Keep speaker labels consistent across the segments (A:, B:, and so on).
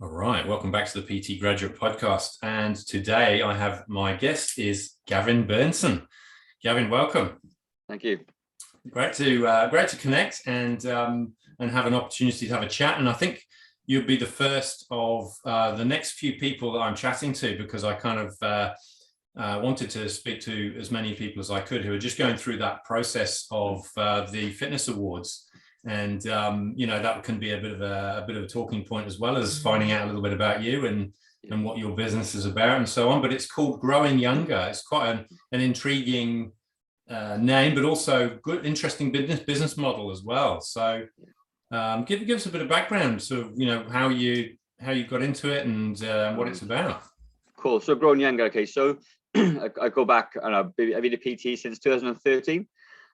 A: All right, welcome back to the PT Graduate Podcast. And today I have my guest is Gavyn Bernsten. Gavyn, welcome.
B: Thank you.
A: Great to connect and have an opportunity to have a chat. And I think you'll be the first of the next few people that I'm chatting to, because I kind of wanted to speak to as many people as I could who are just going through that process of the fitness awards. And that can be a bit of a talking point, as well as finding out a little bit about you and what your business is about and so on. But it's called Growing Younger. It's quite an intriguing name, but also good, interesting business model as well. So give us a bit of background, sort of how you got into it and what it's about.
B: Cool. So Growing Younger. Okay, so I go back, and I've been a PT since 2013,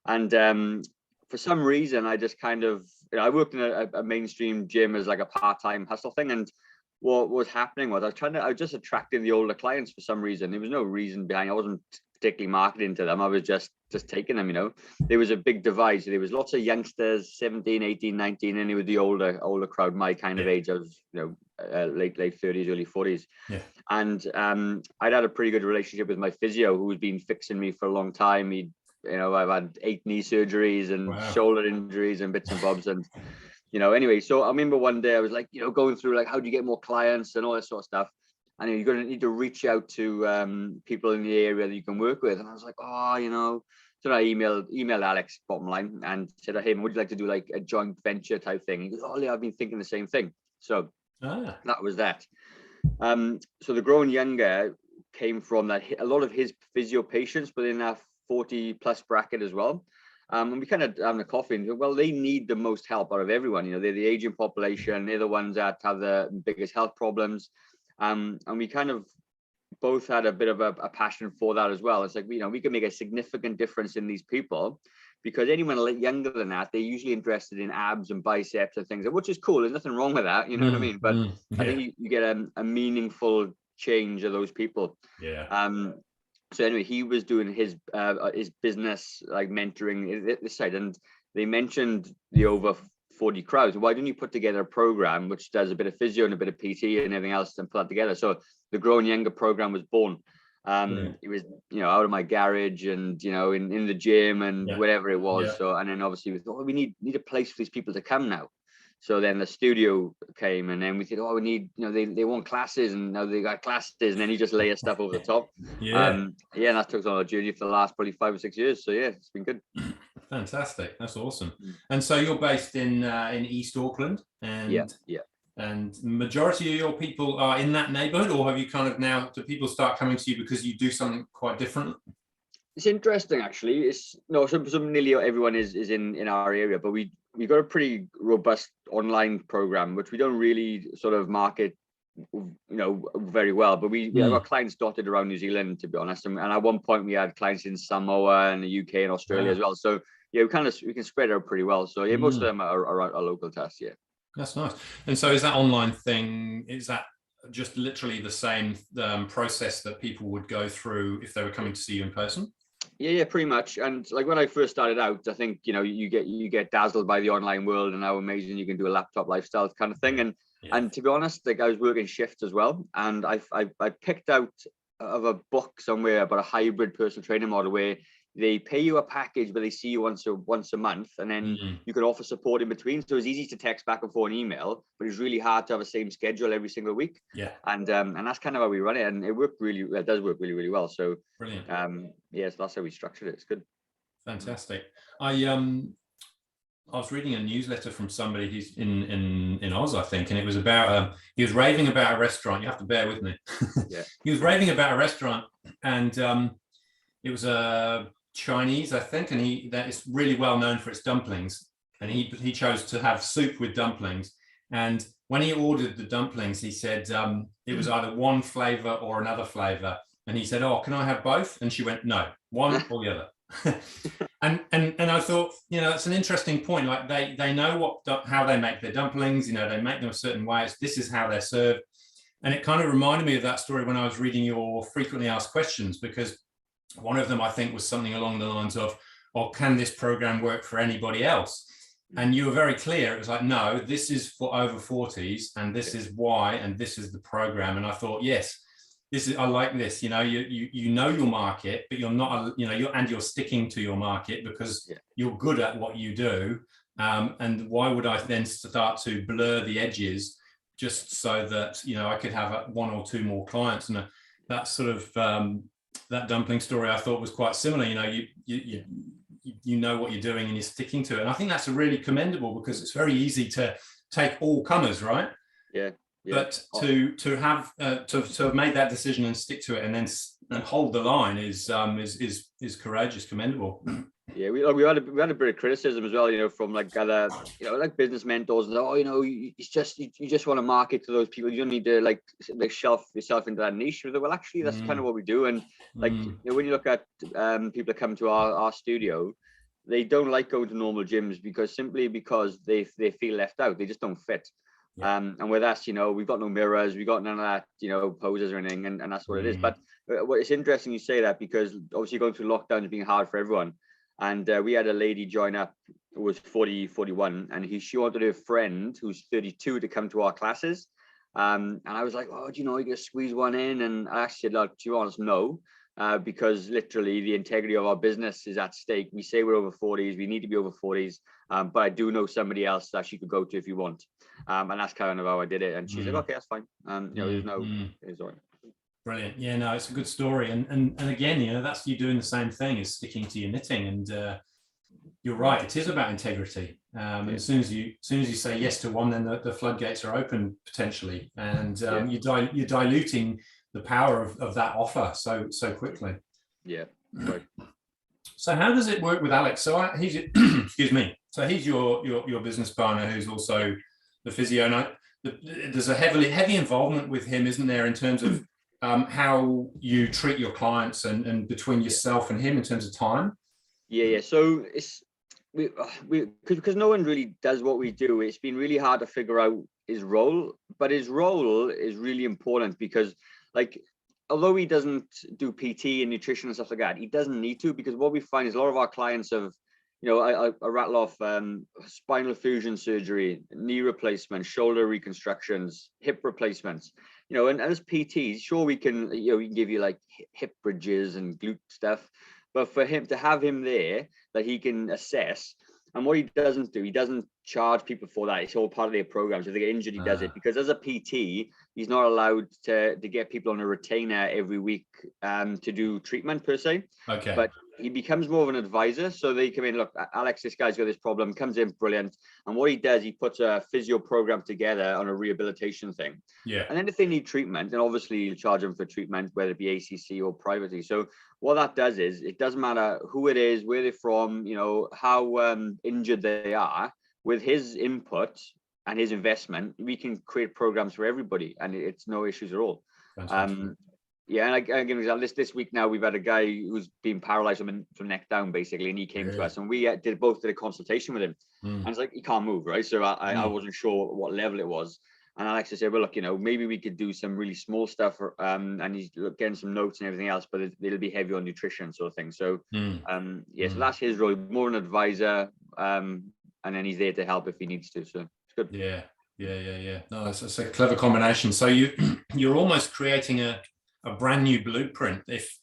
B: and for some reason, I just kind of, I worked in a mainstream gym as like a part-time hustle thing. And what was happening was I was just attracting the older clients for some reason. There was no reason behind it. I wasn't particularly marketing to them. I was just taking them, There was a big divide. So there was lots of youngsters, 17, 18, 19, and it was the older crowd, my kind of age. I was, late 30s, early 40s.
A: Yeah.
B: And I'd had a pretty good relationship with my physio, who had been fixing me for a long time. I've had 8 knee surgeries and shoulder injuries and bits and bobs. And, anyway, so I remember one day I was like, going through like, how do you get more clients and all that sort of stuff. And you're going to need to reach out to people in the area that you can work with. And I was like, so I emailed Alex, bottom line, and said to him, would you like to do like a joint venture type thing? He goes, oh yeah, I've been thinking the same thing. So that was that. So the Growing Younger came from that. A lot of his physio patients within that 40 plus bracket as well. And we kind of having a coffee and well, they need the most help out of everyone. They're the aging population. They're the ones that have the biggest health problems. And we kind of both had a bit of a passion for that as well. It's like, we can make a significant difference in these people, because anyone younger than that, they're usually interested in abs and biceps and things, which is cool. There's nothing wrong with that. You know what I mean? But I think you get a meaningful change of those people.
A: Yeah.
B: So anyway, he was doing his business, like mentoring this side, and they mentioned the over 40 crowds. Why don't you put together a program which does a bit of physio and a bit of PT and everything else and put that together? So the Growing Younger program was born. It was, out of my garage and, in the gym and whatever it was. Yeah. So, and then obviously we thought, we need a place for these people to come now. So then the studio came, and then we said, we need, they want classes, and now they got classes, and then you just layer stuff over the top. And that took us on a journey for the last probably 5 or 6 years. So yeah, it's been good.
A: Fantastic. That's awesome. And so you're based in East Auckland, and and majority of your people are in that neighborhood, or have you kind of now, do people start coming to you because you do something quite different?
B: It's interesting, actually. So nearly everyone is in our area, but we got a pretty robust online program, which we don't really sort of market, very well. But we have our clients dotted around New Zealand, to be honest. And at one point we had clients in Samoa and the UK and Australia as well. So we can spread out pretty well. So most of them are local to us. Yeah.
A: That's nice. And so is that online thing, is that just literally the same process that people would go through if they were coming to see you in person?
B: Yeah, pretty much. And like when I first started out, I think, you get dazzled by the online world and how amazing you can do a laptop lifestyle kind of thing. And to be honest, like I was working shifts as well. And I picked out of a book somewhere about a hybrid personal training model where they pay you a package, but they see you once a month, and then you can offer support in between. So it's easy to text back and forth an email, but it's really hard to have the same schedule every single week.
A: Yeah.
B: And that's kind of how we run it, and it does work really, really well. So
A: brilliant.
B: So that's how we structured it. It's good.
A: Fantastic. I was reading a newsletter from somebody who's in Oz, I think, and it was about he was raving about a restaurant. You have to bear with me.
B: Yeah.
A: He was raving about a restaurant, and it was a Chinese, I think, and that is really well known for its dumplings, and he chose to have soup with dumplings. And when he ordered the dumplings, he said it was either one flavor or another flavor, and he said, can I have both? And she went, no, one or the other. and I thought, that's an interesting point. Like they know how they make their dumplings, they make them a certain way. This is how they're served. And it kind of reminded me of that story when I was reading your frequently asked questions, because one of them, I think, was something along the lines of, can this program work for anybody else? And you were very clear. It was like, no, this is for over 40s, and this is why, and this is the program. And I thought, yes, I like this. You know, you know your market, but you're not, you know, you're sticking to your market because you're good at what you do. And why would I then start to blur the edges just so that, you know, I could have one or two more clients? And that sort of that dumpling story I thought was quite similar. You know, you know what you're doing and you're sticking to it. And I think that's really commendable, because it's very easy to take all comers, right?
B: Yeah.
A: But to have made that decision and stick to it and then hold the line is courageous, commendable.
B: Yeah, we had a bit of criticism as well, you know, from like other, you know, like business mentors, and you know, you just want to market to those people. You don't need to like shelf yourself into that niche. Well, actually, that's kind of what we do. And like, you know, when you look at people that come to our studio, they don't like going to normal gyms because they feel left out. They just don't fit. And with us, you know, we've got no mirrors, we've got none of that, you know, poses or anything, and that's what it is. But what it's interesting you say that, because obviously going through lockdown is being hard for everyone. And we had a lady join up who was 41, and she wanted a friend who's 32 to come to our classes. And I was like, oh, do you know, you can squeeze one in? And I asked her, like, do you want us? No, because literally the integrity of our business is at stake. We say we're over 40s, we need to be over 40s. But I do know somebody else that she could go to if you want. And that's kind of how I did it. And she's like, okay, that's fine. You know, there's no, it's all right.
A: Brilliant. Yeah, no, it's a good story. And again, you know, that's you doing the same thing, is sticking to your knitting. And you're right, it is about integrity. And as soon as you say yes to one, then the floodgates are open potentially. And you're diluting the power of that offer so quickly.
B: Yeah. Right.
A: So how does it work with Alex? So he's excuse me. So he's your business partner, who's also the Physio Knight. There's a heavy involvement with him, isn't there, in terms of how you treat your clients and between yourself and him in terms of time?
B: Yeah. So it's because no one really does what we do. It's been really hard to figure out his role, but his role is really important, because like, although he doesn't do PT and nutrition and stuff like that, he doesn't need to, because what we find is a lot of our clients have, you know, I rattle off spinal fusion surgery, knee replacement, shoulder reconstructions, hip replacements, you know, and as PTs, sure, we can give you like hip bridges and glute stuff, but for him to have him there that he can assess. And what he doesn't do, he doesn't charge people for that. It's all part of their program. So if they get injured, he does it, because as a PT, he's not allowed to get people on a retainer every week to do treatment per se.
A: Okay.
B: But he becomes more of an advisor. So they come in, look, Alex, this guy's got this problem, comes in, brilliant. And what he does, he puts a physio program together on a rehabilitation thing.
A: Yeah.
B: And then if they need treatment, then obviously you charge them for treatment, whether it be ACC or privately. So what that does is, it doesn't matter who it is, where they're from, you know, how injured they are. With his input and his investment, we can create programs for everybody, and it's no issues at all. Yeah, and I give an example. This week now, we've had a guy who's been paralyzed from neck down, basically, and he came to us, and we both did a consultation with him. And it's like, he can't move, right? So I wasn't sure what level it was. And Alex said, well, look, you know, maybe we could do some really small stuff, and he's getting some notes and everything else, but it'll be heavy on nutrition sort of thing. So, so that's his role, more an advisor, and then he's there to help if he needs to. So it's good. Yeah.
A: No, it's a clever combination. So you're almost creating a brand new blueprint. If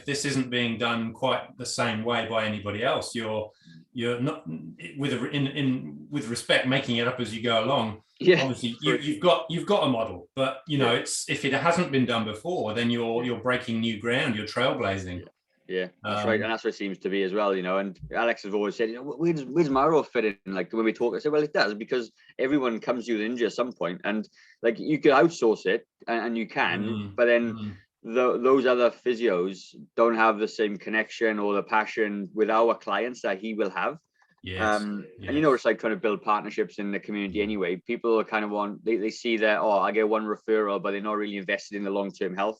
A: this isn't being done quite the same way by anybody else, you're not, with respect, making it up as you go along. Yeah. Obviously, you've got a model, but you know, it's, if it hasn't been done before, then you're breaking new ground. You're trailblazing.
B: Yeah, that's right, and that's what it seems to be as well, you know. And Alex has always said, you know, where's my role fit in? Like when we talk, I said, well, it does, because everyone comes to you with injury at some point, and like you could outsource it, and you can, but then those other physios don't have the same connection or the passion with our clients that he will have. And you know, it's like trying to build partnerships in the community anyway. People kind of they see that, oh, I get one referral, but they're not really invested in the long-term health.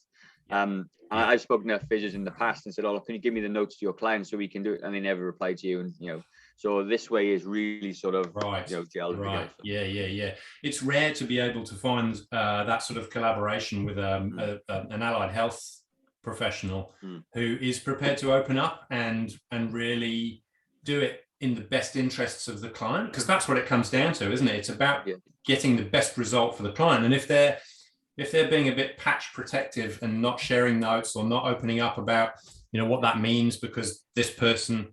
B: I've spoken to physios in the past and said, oh, can you give me the notes to your clients so we can do it? And they never reply to you. And, you know, so this way is really sort of, you know, gelled together. So.
A: Yeah. It's rare to be able to find that sort of collaboration with an allied health professional who is prepared to open up and really do it in the best interests of the client, because that's what it comes down to, isn't it? It's about getting the best result for the client. And if they're being a bit patch protective and not sharing notes or not opening up about, you know, what that means, because this person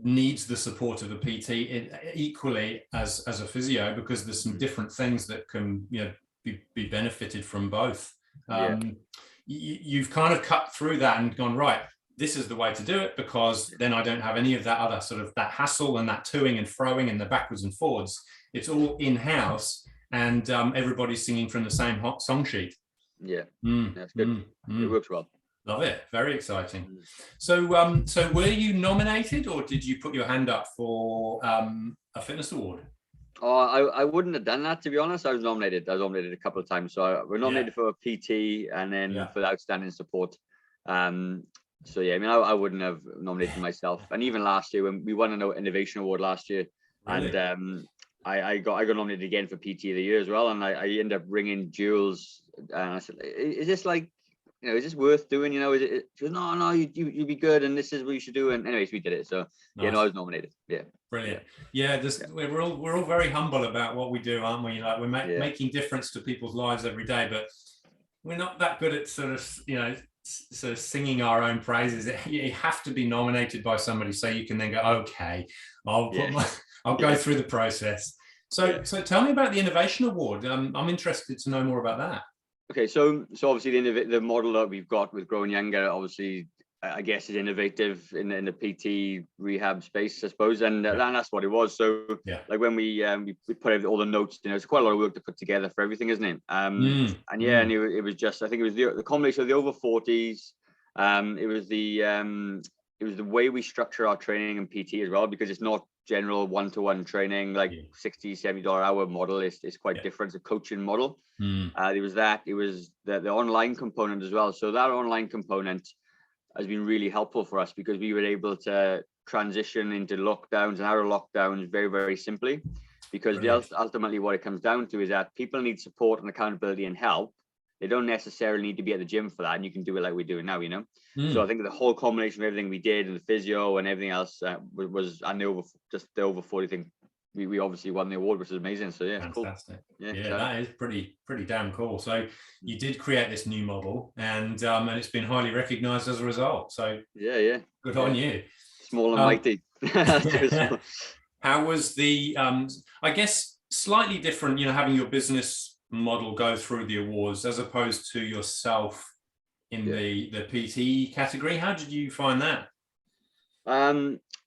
A: needs the support of a PT equally as a physio, because there's some different things that can, you know, be benefited from both. You've kind of cut through that and gone, right, this is the way to do it, because then I don't have any of that other sort of that hassle and that toing and froing and the backwards and forwards. It's all in-house, and everybody's singing from the same hot song sheet.
B: That's good. It works well.
A: Love it. Very exciting. So so were you nominated, or did you put your hand up for a fitness award?
B: Oh, I wouldn't have done that, to be honest. I was nominated a couple of times. So we're nominated for a PT and then for the outstanding support. So yeah, I mean, I wouldn't have nominated myself. And even last year, when we won an innovation award last year, really? And I got nominated again for PT of the year as well. And I ended up ringing Jules, and I said, "Is this like, you know, is this worth doing? You know, is it?" She goes, "No, you'd be good, and this is what you should do." And anyways, we did it. So nice. I was nominated. Yeah.
A: Brilliant. Yeah, we're all very humble about what we do, aren't we? Like, we're making difference to people's lives every day, but we're not that good at sort of, you know, sort of singing our own praises. You have to be nominated by somebody so you can then go, okay, I'll go through the process. So tell me about the Innovation Award. I'm interested to know more about that. Okay,
B: so obviously the model that we've got with Growing Younger, obviously, I guess, is innovative in the PT rehab space, I suppose, and that's what it was. So like when we put all the notes, you know, it's quite a lot of work to put together for everything, isn't it? And it was just, I think it was the combination of the over 40s. It was the way we structure our training and PT as well, because it's not general one-to-one training, like $60-70 hour model. It's quite different. It's a coaching model. It was the online component as well. So that online component has been really helpful for us, because we were able to transition into lockdowns and out of lockdowns very, very simply, because ultimately what it comes down to is that people need support and accountability and help. They don't necessarily need to be at the gym for that, and you can do it like we're doing now, you know. So I think the whole combination of everything we did, and the physio and everything else, was, and the over 40 thing, we obviously won the award, which is amazing. So yeah,
A: fantastic. Cool. That is pretty damn cool. So you did create this new model, and it's been highly recognized as a result. So good on you.
B: Small and mighty.
A: How was the I guess slightly different, you know, having your business model go through the awards as opposed to yourself in the PT category? How did you find that?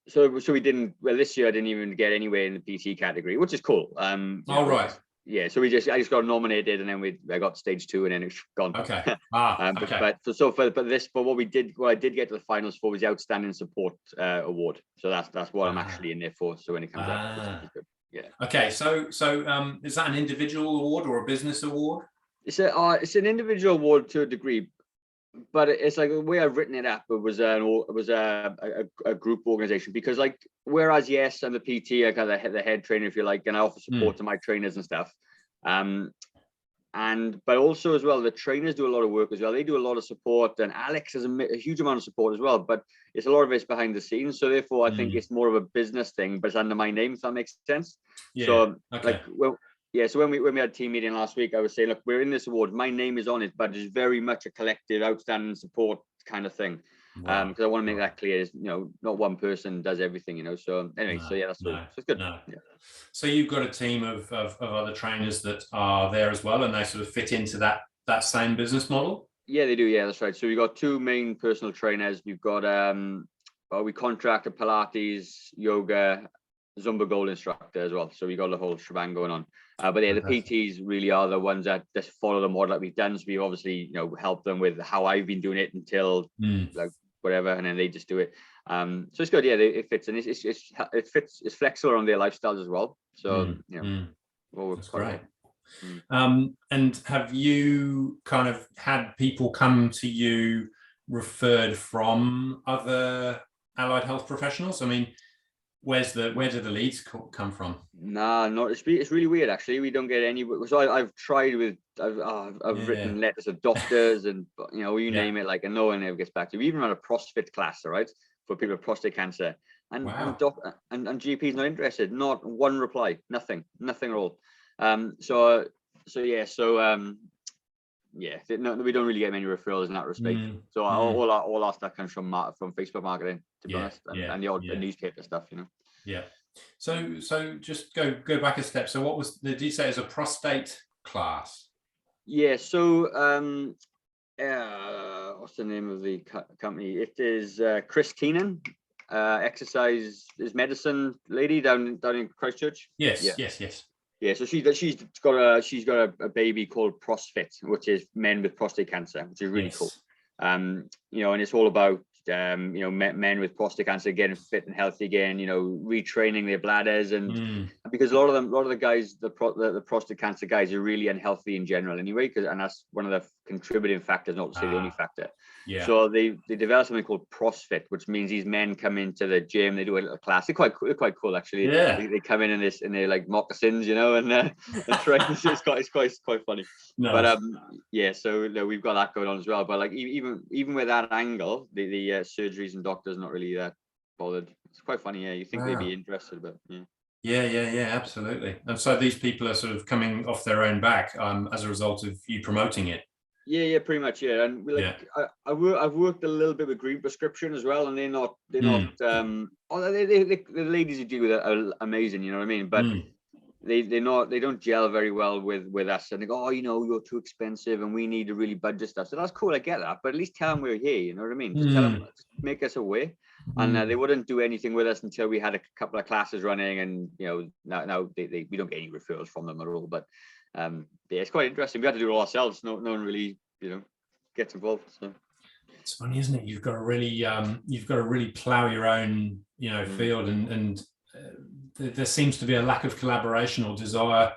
B: So we didn't, well, this year I didn't even get anywhere in the PT category, which is cool.
A: Right.
B: Yeah, so I just got nominated, and then I got stage 2, and then it's gone.
A: Okay.
B: But what I did get to the finals for was the outstanding support award. So that's what I'm actually in there for. So when it comes out, it's good. Yeah.
A: Okay. So is that an individual award or a business award?
B: It's an individual award to a degree, but it's like the way I've written it up. It was a group organization, because like, whereas I'm the PT, I kind of the head trainer, if you like, and I offer support to my trainers and stuff. But also as well, the trainers do a lot of work as well. They do a lot of support, and Alex has a huge amount of support as well, but it's a lot of it's behind the scenes. So therefore I think it's more of a business thing, but it's under my name, if that makes sense. So so when we had a team meeting last week, I was saying, look, we're in this award, my name is on it, but it's very much a collective outstanding support kind of thing. Because I want to make that clear, is, you know, not one person does everything, you know. So anyway, that's so it's good.
A: So you've got a team of other trainers that are there as well, and they sort of fit into that same business model? Yeah,
B: they do. Yeah, that's right. So we've got 2 main personal trainers. We've got we contract a Pilates, yoga, Zumba Gold instructor as well. So we got the whole shebang going on. But the PTs really are the ones that just follow the model that we've done. So we obviously, you know, help them with how I've been doing it until like whatever, and then they just do it. So it's good. Yeah, it fits, and it fits. It's flexible on their lifestyles as well. So
A: that's great. And have you kind of had people come to you referred from other allied health professionals? I mean, where do the leads come from?
B: Nah, not it's really weird actually. We don't get any. So I've tried with I've written letters of doctors and, you know, you name it, like, and no one ever gets back to you. We even run a CrossFit class, all right, for people with prostate cancer, and
A: Wow.
B: and GPs not interested. Not one reply. Nothing at all. So no, we don't really get many referrals in that respect. So all our stuff comes from Facebook marketing, to be honest, and the odd newspaper stuff, you know.
A: Yeah. So just go back a step. So what did you say is a prostate class?
B: Yeah. So what's the name of the company? It is Chris Keenan, exercise is medicine lady down in Christchurch.
A: Yes.
B: Yeah, so she's got a baby called ProsFit, which is men with prostate cancer, which is really cool. You know, and it's all about you know, men with prostate cancer getting fit and healthy again, you know, retraining their bladders, and because a lot of the guys, the prostate cancer guys, are really unhealthy in general anyway, and that's one of the contributing factors, not to say the only factor.
A: Yeah.
B: So they developed something called ProsFit, which means these men come into the gym, they do a little class. They're quite cool actually.
A: Yeah.
B: They come in their like moccasins, you know, and train. It's quite funny.
A: Nice.
B: But yeah, so we've got that going on as well. But like even with that angle, the surgeries and doctors not really that bothered. It's quite funny. Yeah, you think they'd be interested, but yeah.
A: Yeah, absolutely. And so these people are sort of coming off their own back as a result of you promoting it.
B: Yeah, pretty much. Yeah, and I've worked a little bit with green prescription as well, and they're not the ladies who deal with it are amazing, you know what I mean? But they don't gel very well with us, and they go, oh, you know, you're too expensive and we need to really budget stuff. So that's cool, I get that, but at least tell them we're here, you know what I mean? Just tell them, make us aware. And they wouldn't do anything with us until we had a couple of classes running, and you know, now we don't get any referrals from them at all. But yeah, it's quite interesting. We had to do it all ourselves. No one really, you know, gets involved. So
A: it's funny, isn't it? You've got to really plow your own, you know, field, and there seems to be a lack of collaboration or desire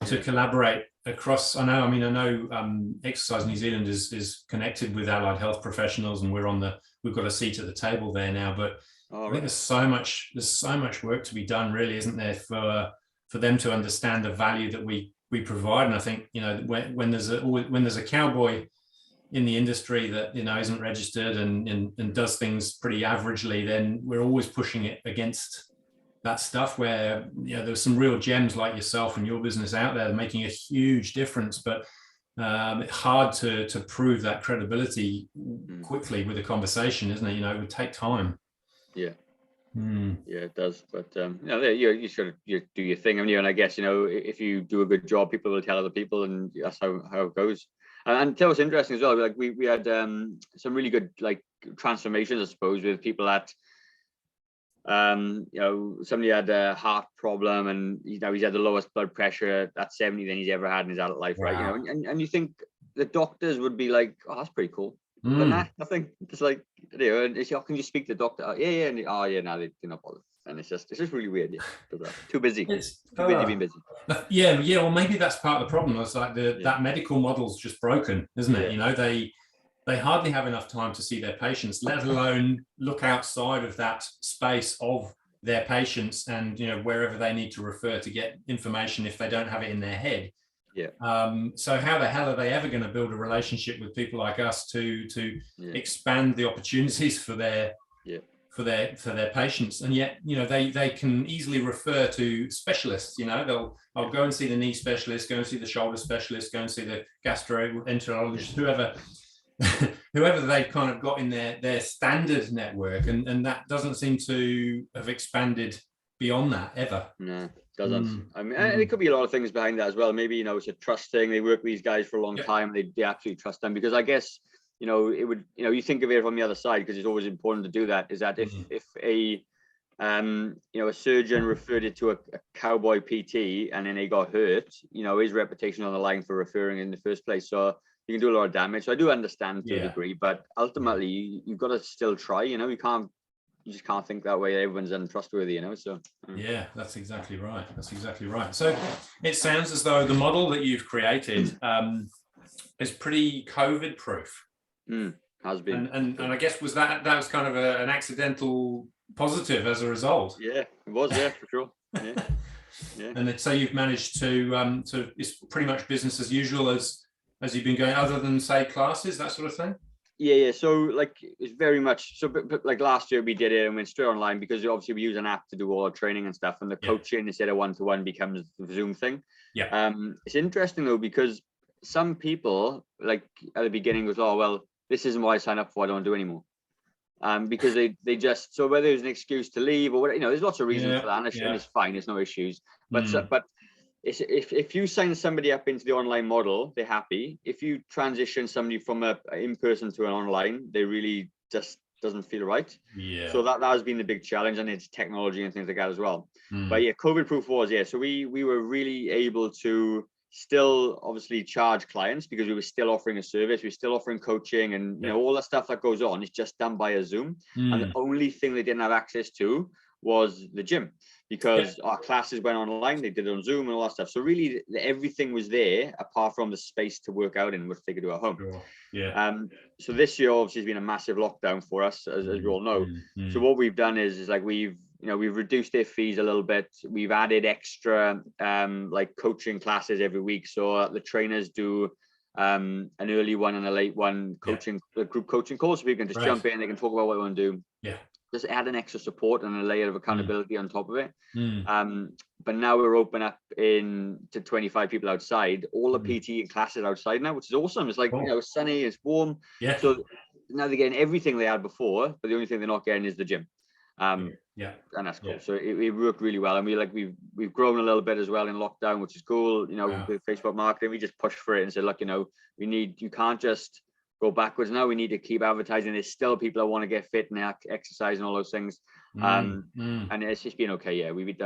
A: to collaborate across. I know Exercise New Zealand is connected with allied health professionals, and we've got a seat at the table there now. But I think there's so much work to be done, really, isn't there, for them to understand the value that we provide. And I think, you know, when there's a cowboy in the industry that, you know, isn't registered and does things pretty averagely, then we're always pushing it against that stuff where, you know, there's some real gems like yourself and your business out there making a huge difference, but it's hard to prove that credibility quickly with a conversation, isn't it? You know, it would take time.
B: Yeah. Yeah, it does. But you know, you sort of do your thing, and I guess, you know, if you do a good job, people will tell other people, and that's how it goes. And that was interesting as well. Like we had some really good like transformations, I suppose, with people that you know, somebody had a heart problem, and you know, he's had the lowest blood pressure at 70 than he's ever had in his adult life, right? You know, and you think the doctors would be like, oh, that's pretty cool. But nah, nothing. It's like, you know, and it's, oh, can you speak to the doctor? Oh, yeah, and no, they're not bothered. And it's just really weird. Yeah, too busy. Being busy.
A: Yeah. Well, maybe that's part of the problem. It's like that medical model's just broken, isn't it? You know, they hardly have enough time to see their patients, let alone look outside of that space of their patients, and, you know, wherever they need to refer to get information if they don't have it in their head. So how the hell are they ever going to build a relationship with people like us to expand the opportunities for their patients? And yet, you know, they can easily refer to specialists. You know, I'll go and see the knee specialist, go and see the shoulder specialist, go and see the gastroenterologist, whoever they've kind of got in their standard network, and that doesn't seem to have expanded beyond that ever. No, it
B: doesn't. I mean, there could be a lot of things behind that as well. Maybe, you know, it's a trust thing. They work with these guys for a long time. They absolutely trust them, because I guess, you know, it would, you know, you think of it from the other side, because it's always important to do that, is that if a you know, a surgeon referred it to a cowboy PT and then they got hurt, you know, his reputation on the line for referring in the first place. So you can do a lot of damage. So I do understand to a degree, but ultimately you've got to still try, you know, you just can't think that way. Everyone's untrustworthy, you know. So
A: yeah, that's exactly right. So it sounds as though the model that you've created is pretty COVID proof.
B: Has been.
A: And I guess that was kind of an accidental positive as a result.
B: Yeah, it was, for sure. Yeah.
A: And so you've managed to it's pretty much business as usual as you've been going, other than, say, classes, that sort of thing?
B: Yeah. So like it's very much so. But like last year we did it and went straight online because obviously we use an app to do all our training and stuff, and the coaching instead of one-to-one becomes the Zoom thing.
A: Yeah.
B: It's interesting though because some people like at the beginning was, oh well, this isn't what I signed up for. I don't do anymore. Because they just, so whether it's an excuse to leave or whatever, there's lots of reasons for that, and it's fine. There's no issues. But if you sign somebody up into the online model, they're happy. If you transition somebody from a in-person to an online, they really just doesn't feel right.
A: Yeah.
B: So that has been the big challenge, and it's technology and things like that as well. But yeah, COVID proof was, so we were really able to still obviously charge clients because we were still offering a service, we were still offering coaching, and all the stuff that goes on is just done by a Zoom. And the only thing they didn't have access to was the gym, because our classes went online, they did it on Zoom and all that stuff. So really everything was there apart from the space to work out in, we'd figure to our home.
A: Sure.
B: So this year obviously has been a massive lockdown for us, as we all know. So what we've done is like we've reduced their fees a little bit. We've added extra like coaching classes every week. So the trainers do an early one and a late one coaching, group coaching course. So people can just jump in, they can talk about what they want to do. Just add an extra support and a layer of accountability on top of it. But now we're open up to 25 people outside. All the PT and classes outside now, which is awesome. It's like, it's sunny, it's warm. So now they're getting everything they had before, but the only thing they're not getting is the gym. And that's cool. So it worked really well, and we've grown a little bit as well in lockdown, which is cool. With Facebook marketing, we just pushed for it and said, look, you can't just go backwards now. We need to keep advertising. There's still people that want to get fit and exercise and all those things. And it's just been okay. We've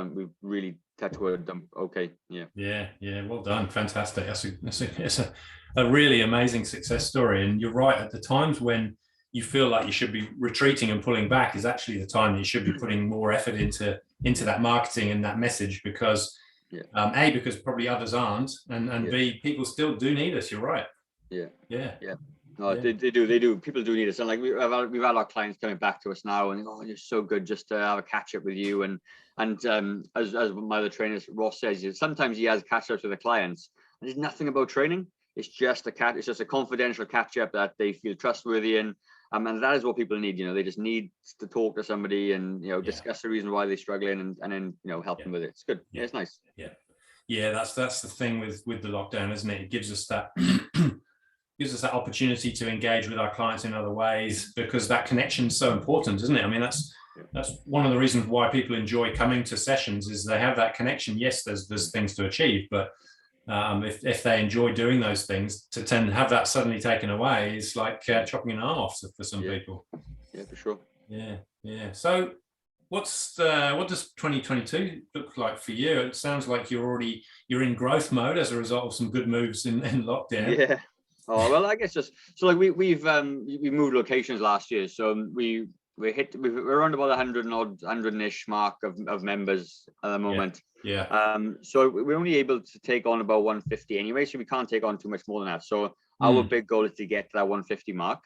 B: really touched wood, done okay.
A: Well done, fantastic. That's a really amazing success story. And you're right, at the times when you feel like you should be retreating and pulling back is actually the time that you should be putting more effort into that marketing and that message, because A, because probably others aren't, and B, people still do need us. You're right. No, they do. People do need us, and like we've had our clients coming back to us now, and you're so good just to have a catch up with you. And as my other trainer Ross says, sometimes he has catch ups with the clients, and there's nothing about training. It's just a confidential catch up that they feel trustworthy in. And that is what people need. They just need to talk to somebody and discuss the reason why they're struggling, and then help them with it. It's good. It's nice. That's the thing with the lockdown, isn't it? It gives us that opportunity to engage with our clients in other ways, because that connection is so important, isn't it? I mean, that's one of the reasons why people enjoy coming to sessions, is they have that connection. Yes, there's things to achieve, but if they enjoy doing those things, to tend to have that suddenly taken away is like chopping an arm off for some people.
B: For sure.
A: So what does 2022 look like for you? It sounds like you're in growth mode as a result of some good moves in lockdown.
B: Oh well, I guess just so like we moved locations last year, so we're around about 100-ish mark of members at the moment. So we're only able to take on about 150 anyway, so we can't take on too much more than that. So our big goal is to get to that 150 mark.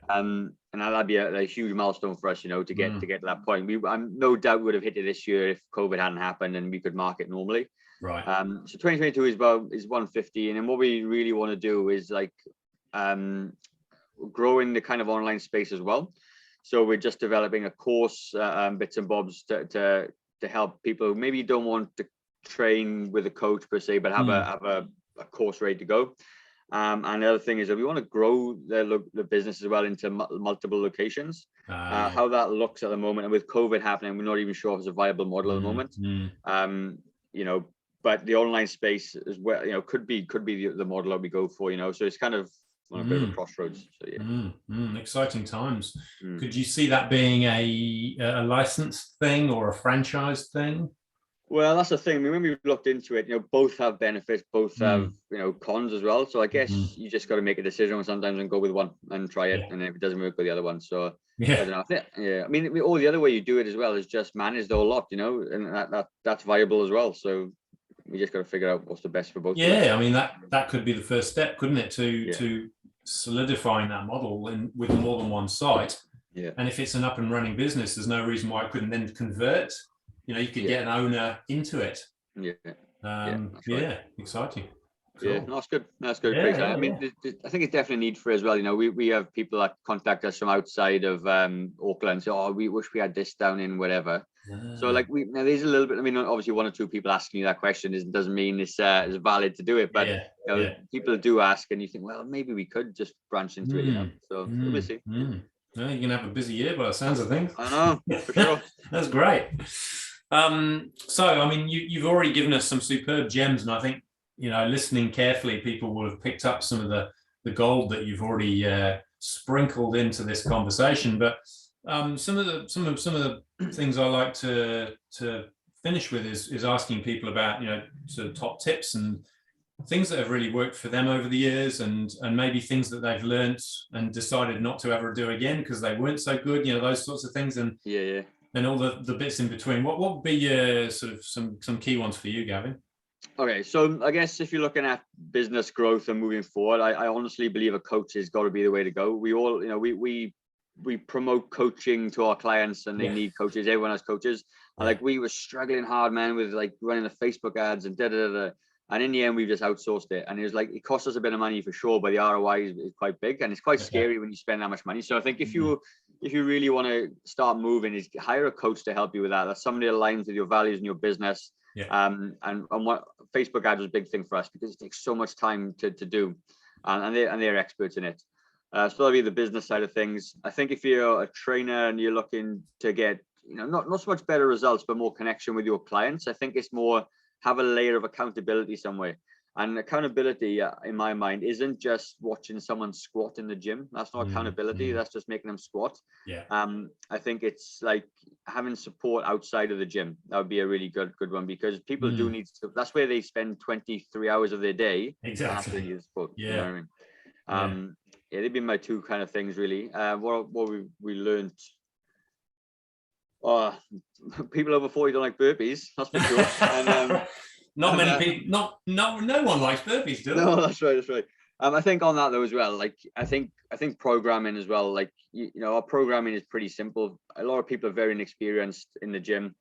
B: And that'd be a huge milestone for us, to get to that point. I'm no doubt would have hit it this year if COVID hadn't happened and we could market normally.
A: Right.
B: So 2022 is 150, and then what we really want to do is like grow in the kind of online space as well. So we're just developing a course, bits and bobs to help people who maybe don't want to train with a coach per se, but have a course ready to go. And the other thing is that we want to grow the business as well into multiple locations. How that looks at the moment, and with COVID happening, we're not even sure if it's a viable model at the moment. But the online space as well, could be the model that we go for. So it's kind of on a bit of a crossroads. So
A: exciting times. Could you see that being a licensed thing or a franchise thing?
B: Well, that's the thing. I mean, when we looked into it, both have benefits, both have cons as well. So I guess you just got to make a decision sometimes and go with one and try it, and if it doesn't work with the other one, so I don't know. I mean, or the other way you do it as well is just manage the whole lot, and that's viable as well. So we just got to figure out what's the best for both.
A: I mean, that could be the first step, couldn't it, to solidifying that model with more than one site. And if it's an up and running business, there's no reason why it couldn't then convert. You could get an owner into it. Exciting.
B: Yeah, no, that's good. That's good.
A: Yeah,
B: Great.
A: yeah,
B: I mean, I think it's definitely a need for it as well. You know, we have people that contact us from outside of Auckland. So, oh, we wish we had this down in whatever. So, like, now there's a little bit. I mean, obviously, one or two people asking you that question doesn't mean it's valid to do it. But you know, people do ask, and you think, well, maybe we could just branch into it. You know, so we'll see.
A: No, you're gonna have a busy year by the sounds of things.
B: I know, for sure.
A: That's great. So, I mean, you've already given us some superb gems, and I think, you know, listening carefully, people will have picked up some of the gold that you've already sprinkled into this conversation. But some of the things I like to finish with is asking people about, you know, sort of top tips and things that have really worked for them over the years, and maybe things that they've learnt and decided not to ever do again because they weren't so good, you know, those sorts of things, and and all the bits in between. What would be sort of some key ones for you, Gavyn?
B: Okay, so I guess if you're looking at business growth and moving forward, I honestly believe a coach has got to be the way to go. We all, you know, we promote coaching to our clients, and they need coaches. Everyone has coaches. And like, we were struggling hard, man, with like running the Facebook ads and and in the end, we just outsourced it. And it was like, it cost us a bit of money for sure, but the ROI is quite big, and it's quite scary when you spend that much money. So I think if you really want to start moving, is hire a coach to help you with that. That's somebody that aligns with your values and your business. And what Facebook ads was a big thing for us, because it takes so much time to do, and they're experts in it. So that'll be the business side of things. I think if you're a trainer and you're looking to get, you know, not so much better results, but more connection with your clients, I think it's more have a layer of accountability somewhere. And accountability, in my mind, isn't just watching someone squat in the gym. That's not accountability. That's just making them squat. I think it's like having support outside of the gym. That would be a really good one, because people do need to. That's where they spend 23 hours of their day.
A: Exactly.
B: You know what I mean? They've been my two kind of things, really. What we learned. People over 40 don't like burpees. That's for sure. And
A: not many people. No one likes burpees, do they?
B: No, that's right. I think on that though as well, like I think programming as well, like you know, our programming is pretty simple. A lot of people are very inexperienced in the gym,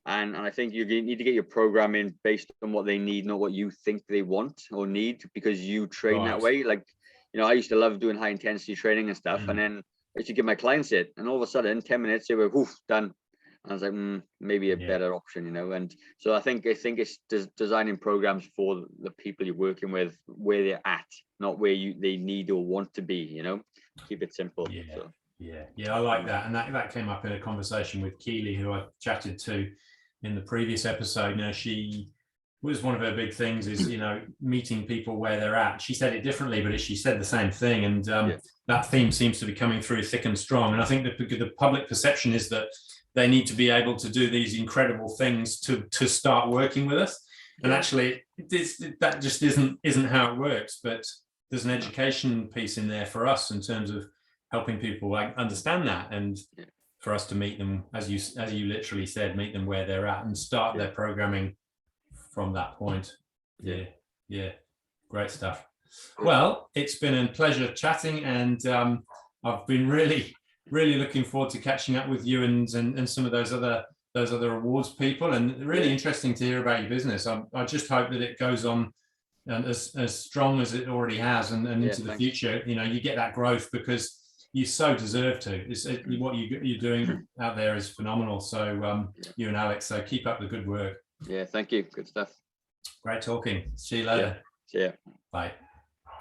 B: and I think you need to get your programming based on what they need, not what you think they want or need, because you train that way. Like, you know, I used to love doing high intensity training and stuff, and then I used to give my clients it, and all of a sudden 10 minutes they were done. And I was like, maybe a better option, you know. And so I think it's designing programs for the people you're working with, where they're at, not where they need or want to be, you know. Keep it simple.
A: I like that. And that came up in a conversation with Keely, who I chatted to in the previous episode. Now, she was, one of her big things is, you know, meeting people where they're at. She said it differently, but she said the same thing. And that theme seems to be coming through thick and strong. And I think that the public perception is that they need to be able to do these incredible things to start working with us. And actually, that just isn't how it works. But there's an education piece in there for us in terms of helping people understand that, and for us to meet them, as you literally said, meet them where they're at and start their programming from that point. Great stuff. Well, it's been a pleasure chatting, and I've been really looking forward to catching up with you and some of those other awards people, and really interesting to hear about your business. I just hope that it goes on as strong as it already has, and into the future. You know, you get that growth because you so deserve to. What you're doing out there is phenomenal. So you and Alex, so keep up the good work.
B: Thank you. Good stuff.
A: Great talking. See you later.
B: See ya.
A: Bye.